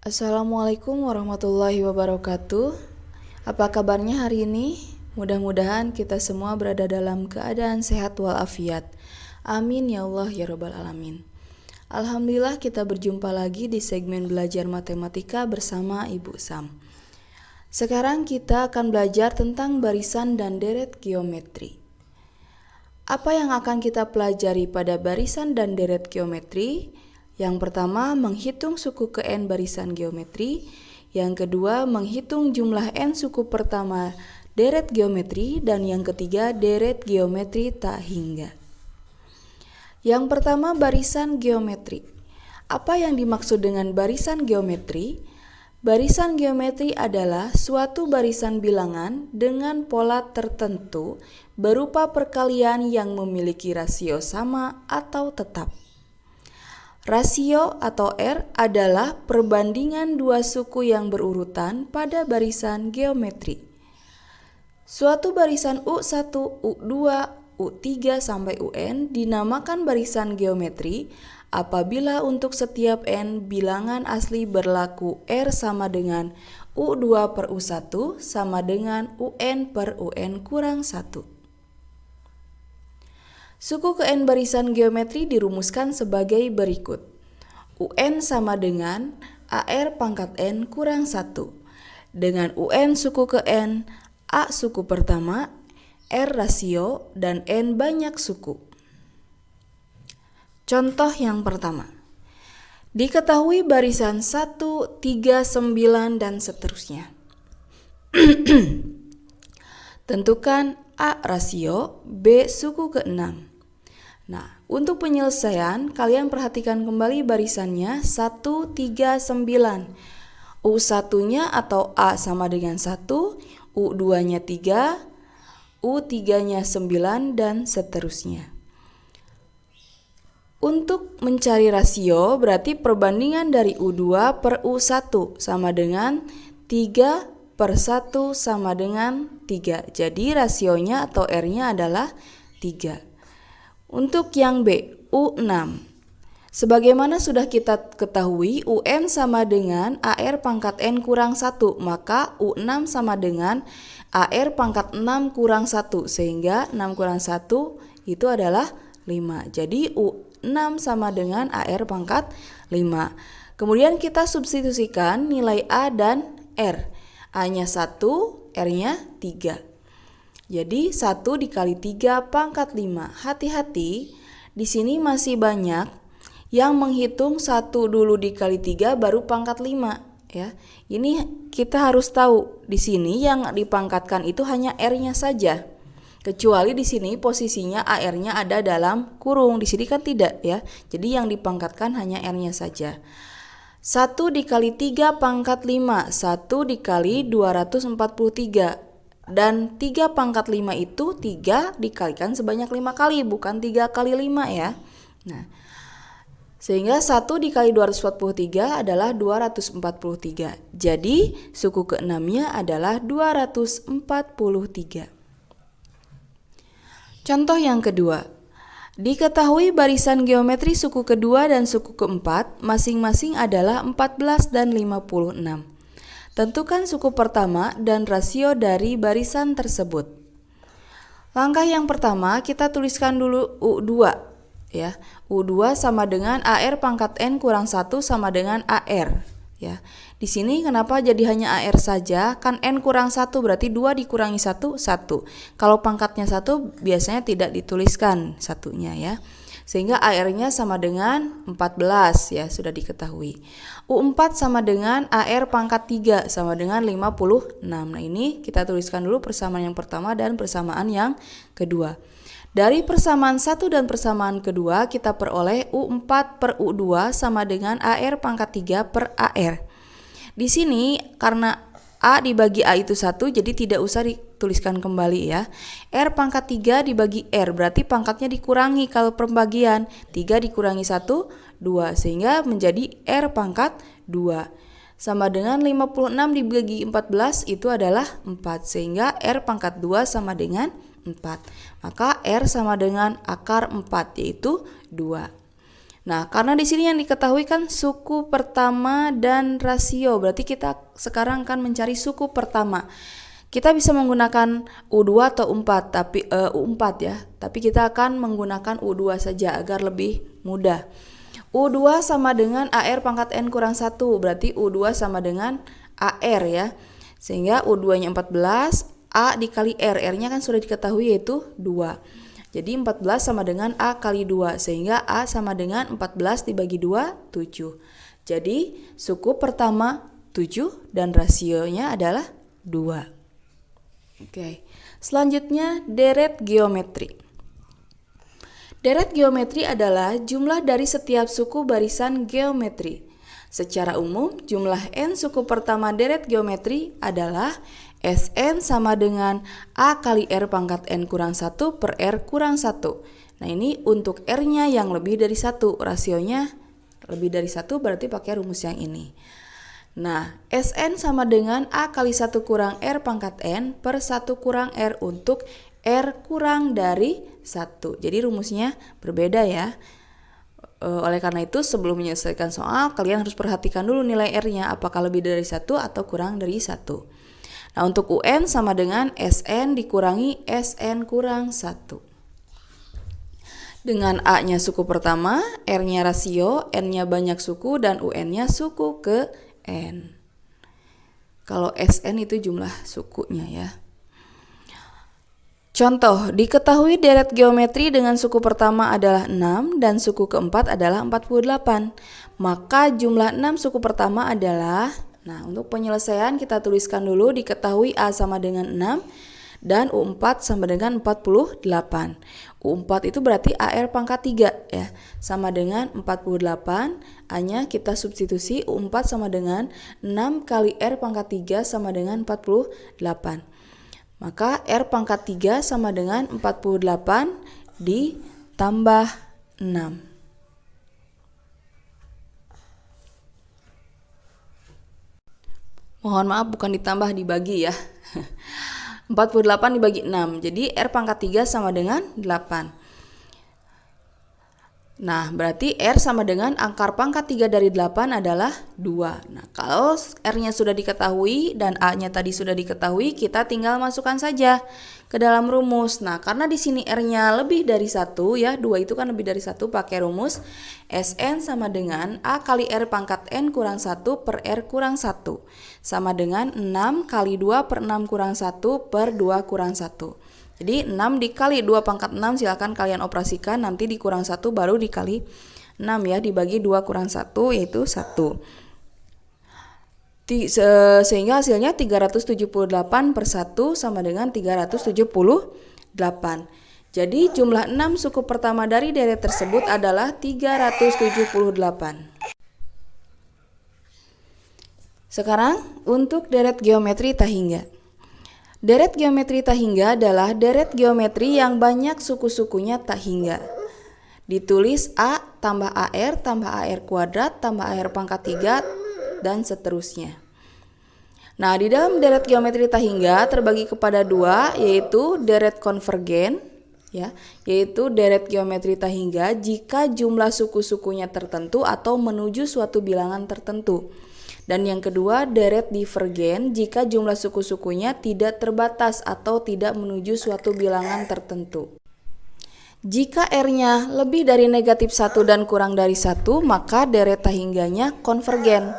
Assalamualaikum warahmatullahi wabarakatuh. Apa kabarnya hari ini? Mudah-mudahan kita semua berada dalam keadaan sehat walafiat. Amin ya Allah ya Rabbal Alamin. Alhamdulillah kita berjumpa lagi di segmen belajar matematika bersama Ibu Sam. Sekarang kita akan belajar tentang barisan dan deret geometri. Apa yang akan kita pelajari pada barisan dan deret geometri? Yang pertama, menghitung suku ke n barisan geometri. Yang kedua, menghitung jumlah n suku pertama deret geometri. Dan yang ketiga, deret geometri tak hingga. Yang pertama, barisan geometri. Apa yang dimaksud dengan barisan geometri? Barisan geometri adalah suatu barisan bilangan dengan pola tertentu berupa perkalian yang memiliki rasio sama atau tetap. Rasio atau R adalah perbandingan dua suku yang berurutan pada barisan geometri. Suatu barisan U1, U2, U3 sampai UN dinamakan barisan geometri apabila untuk setiap n bilangan asli berlaku R sama dengan U2 per U1 sama dengan UN per UN kurang 1. Suku ke n barisan geometri dirumuskan sebagai berikut. UN sama dengan AR pangkat n kurang 1. Dengan UN suku ke n, A suku pertama, R rasio, dan n banyak suku. Contoh yang pertama. Diketahui barisan 1, 3, 9, dan seterusnya. Tentukan A rasio, B suku ke 6. Nah, untuk penyelesaian, kalian perhatikan kembali barisannya 1, 3, 9. U1-nya atau A sama dengan 1, U2-nya 3, U3-nya 9, dan seterusnya. Untuk mencari rasio, berarti perbandingan dari U2 per U1 sama dengan 3 per 1 sama dengan 3. Jadi rasionya atau R-nya adalah 3. Untuk yang B, U6. Sebagaimana sudah kita ketahui, UN sama dengan AR pangkat N kurang 1, maka U6 sama dengan AR pangkat 6 kurang 1, sehingga 6 kurang 1 itu adalah 5. Jadi U6 sama dengan AR pangkat 5. Kemudian kita substitusikan nilai A dan R. A-nya 1, R-nya 3. Jadi 1 dikali 3 pangkat 5. Hati-hati, di sini masih banyak yang menghitung 1 dulu dikali 3 baru pangkat 5 ya. Ini kita harus tahu, di sini yang dipangkatkan itu hanya R-nya saja. Kecuali di sini posisinya AR-nya ada dalam kurung, di sini kan tidak ya. Jadi yang dipangkatkan hanya R-nya saja. 1 dikali 3 pangkat 5, 1 dikali 243. Dan 3 pangkat 5 itu 3 dikalikan sebanyak 5 kali, bukan 3 kali 5 ya. Nah, sehingga 1 dikali 243 adalah 243. Jadi suku ke-6-nya adalah 243. Contoh yang kedua. Diketahui barisan geometri suku kedua dan suku keempat masing-masing adalah 14 dan 56. Tentukan suku pertama dan rasio dari barisan tersebut. Langkah yang pertama, kita tuliskan dulu U2 ya. U2 sama dengan AR pangkat N kurang 1 sama dengan AR ya. Di sini kenapa jadi hanya AR saja? Kan N kurang 1 berarti 2 dikurangi 1, 1. Kalau pangkatnya 1 biasanya tidak dituliskan satunya ya. Sehingga AR-nya sama dengan 14 ya, sudah diketahui. U4 sama dengan AR pangkat 3 sama dengan 56. Nah, ini kita tuliskan dulu persamaan yang pertama dan persamaan yang kedua. Dari persamaan 1 dan persamaan kedua kita peroleh U4 per U2 sama dengan AR pangkat 3 per AR. Di sini karena A dibagi A itu 1, jadi tidak usah dituliskan kembali ya. R pangkat 3 dibagi R, berarti pangkatnya dikurangi kalau pembagian. 3 dikurangi 1, 2, sehingga menjadi R pangkat 2. Sama dengan 56 dibagi 14 itu adalah 4, sehingga R pangkat 2 sama dengan 4. Maka R sama dengan akar 4, yaitu 2. Nah, karena di sini yang diketahui kan suku pertama dan rasio, berarti kita sekarang akan mencari suku pertama. Kita bisa menggunakan U2 atau U4, tapi U4 ya. Tapi kita akan menggunakan U2 saja agar lebih mudah. U2 sama dengan AR pangkat N kurang 1, berarti U2 sama dengan AR ya. Sehingga U2-nya 14, A dikali R, R-nya kan sudah diketahui yaitu 2. Jadi 14 sama dengan A kali 2, sehingga A sama dengan 14 dibagi 2, 7. Jadi suku pertama 7 dan rasionya adalah 2. Oke. Selanjutnya deret geometri. Deret geometri adalah jumlah dari setiap suku barisan geometri. Secara umum, jumlah n suku pertama deret geometri adalah Sn sama dengan A kali R pangkat N kurang 1 per R kurang 1. Nah, ini untuk R-nya yang lebih dari 1, rasionya lebih dari 1 berarti pakai rumus yang ini. Nah, Sn sama dengan A kali 1 kurang R pangkat N per 1 kurang R untuk R kurang dari 1. Jadi rumusnya berbeda ya. Oleh karena itu sebelum menyelesaikan soal, kalian harus perhatikan dulu nilai R-nya apakah lebih dari 1 atau kurang dari 1. Nah, untuk UN sama dengan Sn dikurangi Sn kurang 1. Dengan A-nya suku pertama, R-nya rasio, N-nya banyak suku, dan UN-nya suku ke N. Kalau Sn itu jumlah sukunya ya. Contoh, diketahui deret geometri dengan suku pertama adalah 6 dan suku keempat adalah 48. Maka jumlah 6 suku pertama adalah, nah untuk penyelesaian kita tuliskan dulu diketahui A sama dengan 6 dan U4 sama dengan 48. U4 itu berarti AR pangkat 3 ya, sama dengan 48. A-nya kita substitusi, U4 sama dengan 6 kali R pangkat 3 sama dengan 48. Maka R pangkat 3 sama dengan 48 ditambah 6. Mohon maaf, bukan ditambah, dibagi ya. 48 dibagi 6. Jadi R pangkat 3 sama dengan 8. Nah, berarti R sama dengan akar pangkat 3 dari 8 adalah 2. Nah, kalau R-nya sudah diketahui dan A-nya tadi sudah diketahui, kita tinggal masukkan saja ke dalam rumus. Nah, karena di sini R-nya lebih dari 1 ya, 2 itu kan lebih dari 1, pakai rumus Sn sama dengan A kali R pangkat N kurang 1 per R kurang 1. Sama dengan 6 kali 2 per 6 kurang 1 per 2 kurang 1. Jadi 6 dikali 2 pangkat 6 silakan kalian operasikan, nanti dikurang 1 baru dikali 6 ya, dibagi 2 kurang 1 yaitu 1. Sehingga hasilnya 378 per 1 sama dengan 378. Jadi jumlah 6 suku pertama dari deret tersebut adalah 378. Sekarang untuk deret geometri tak hingga. Deret geometri tak hingga adalah deret geometri yang banyak suku-sukunya tak hingga. Ditulis A tambah AR tambah AR kuadrat tambah AR pangkat 3 dan seterusnya. Nah, di dalam deret geometri tak hingga terbagi kepada 2, yaitu deret konvergen ya, yaitu deret geometri tak hingga jika jumlah suku-sukunya tertentu atau menuju suatu bilangan tertentu. Dan yang kedua, deret divergen jika jumlah suku-sukunya tidak terbatas atau tidak menuju suatu bilangan tertentu. Jika R-nya lebih dari negatif 1 dan kurang dari 1, maka deret tak hingganya konvergen.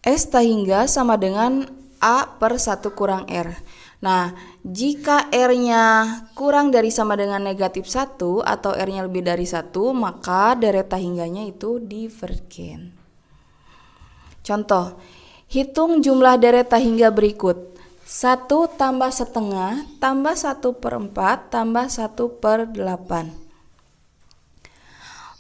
S tak hingga sama dengan A per 1 kurang R. Nah, jika R-nya kurang dari sama dengan negatif 1 atau R-nya lebih dari 1, maka deret tak hingganya itu divergen. Contoh, hitung jumlah deret tak hingga berikut. 1 tambah setengah tambah 1 per 4 tambah 1 per 8.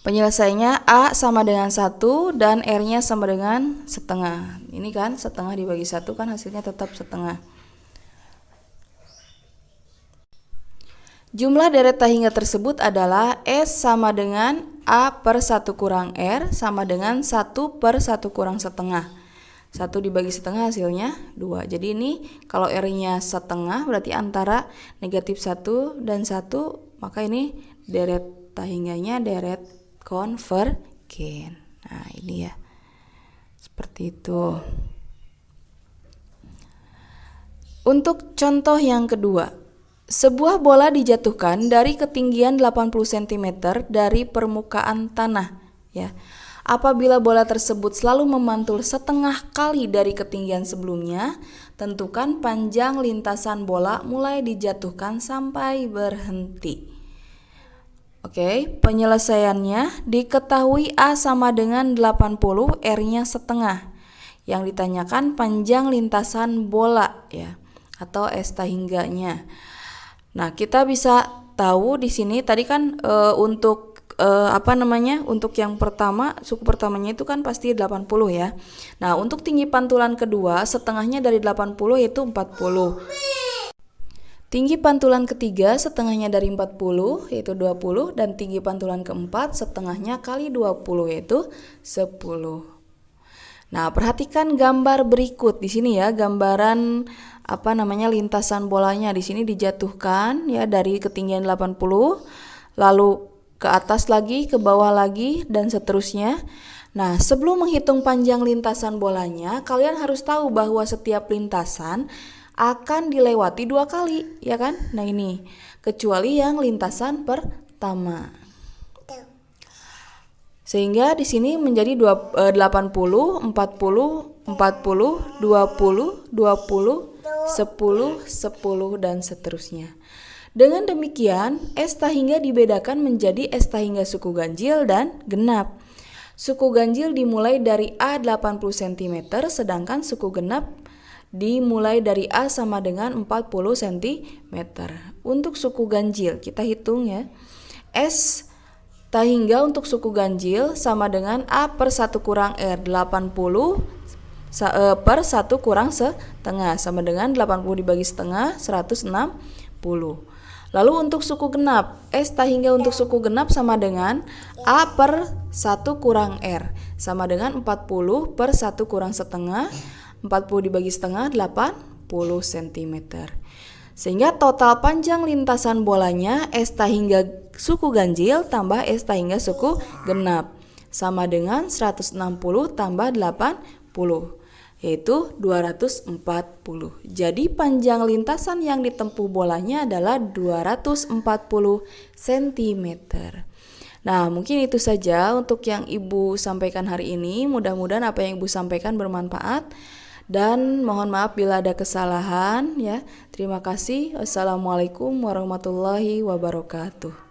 Penyelesaiannya A sama dengan 1 dan R-nya sama dengan setengah. Ini kan setengah dibagi 1 kan hasilnya tetap setengah. Jumlah deret tak hingga tersebut adalah S sama dengan A per 1 kurang R sama dengan 1 per 1 kurang setengah. 1 dibagi setengah hasilnya 2. Jadi ini kalau R-nya setengah berarti antara negatif 1 dan 1, maka ini deret tak hingganya deret konvergen. Nah, ini ya. Seperti itu. Untuk contoh yang kedua, sebuah bola dijatuhkan dari ketinggian 80 cm dari permukaan tanah, ya. Apabila bola tersebut selalu memantul setengah kali dari ketinggian sebelumnya, tentukan panjang lintasan bola mulai dijatuhkan sampai berhenti. Oke, penyelesaiannya diketahui A sama dengan 80, R-nya setengah. Yang ditanyakan panjang lintasan bola, ya, atau S tahingganya. Nah, kita bisa tahu di sini tadi kan untuk untuk yang pertama, suku pertamanya itu kan pasti 80 ya. Nah, untuk tinggi pantulan kedua, setengahnya dari 80 yaitu 40. Tinggi pantulan ketiga, setengahnya dari 40 yaitu 20, dan tinggi pantulan keempat, setengahnya kali 20 yaitu 10. Nah, perhatikan gambar berikut di sini ya, gambaran lintasan bolanya di sini dijatuhkan ya dari ketinggian 80, lalu ke atas lagi, ke bawah lagi, dan seterusnya. Nah, sebelum menghitung panjang lintasan bolanya, kalian harus tahu bahwa setiap lintasan akan dilewati 2 kali, ya kan? Nah, ini kecuali yang lintasan pertama. Sehingga di sini menjadi 80, 40, 40, 20, 20, 10, 10, dan seterusnya. Dengan demikian, S tahingga dibedakan menjadi S tahingga suku ganjil dan genap. Suku ganjil dimulai dari A 80 cm, sedangkan suku genap dimulai dari A sama dengan 40 cm. Untuk suku ganjil, kita hitung ya. S tahingga untuk suku ganjil sama dengan A per 1 kurang R, 80 per 1 kurang setengah, sama dengan 80 dibagi setengah, 160. Lalu untuk suku genap, S tahingga untuk suku genap sama dengan A per 1 kurang R, sama dengan 40 per 1 kurang setengah, 40 dibagi setengah, 80 cm. Sehingga total panjang lintasan bolanya S tahingga suku ganjil tambah S tahingga suku genap, sama dengan 160 tambah 80, yaitu 240. Jadi panjang lintasan yang ditempuh bolanya adalah 240 cm. Nah, mungkin itu saja untuk yang Ibu sampaikan hari ini. Mudah-mudahan apa yang Ibu sampaikan bermanfaat, dan mohon maaf bila ada kesalahan ya. Terima kasih. Wassalamualaikum warahmatullahi wabarakatuh.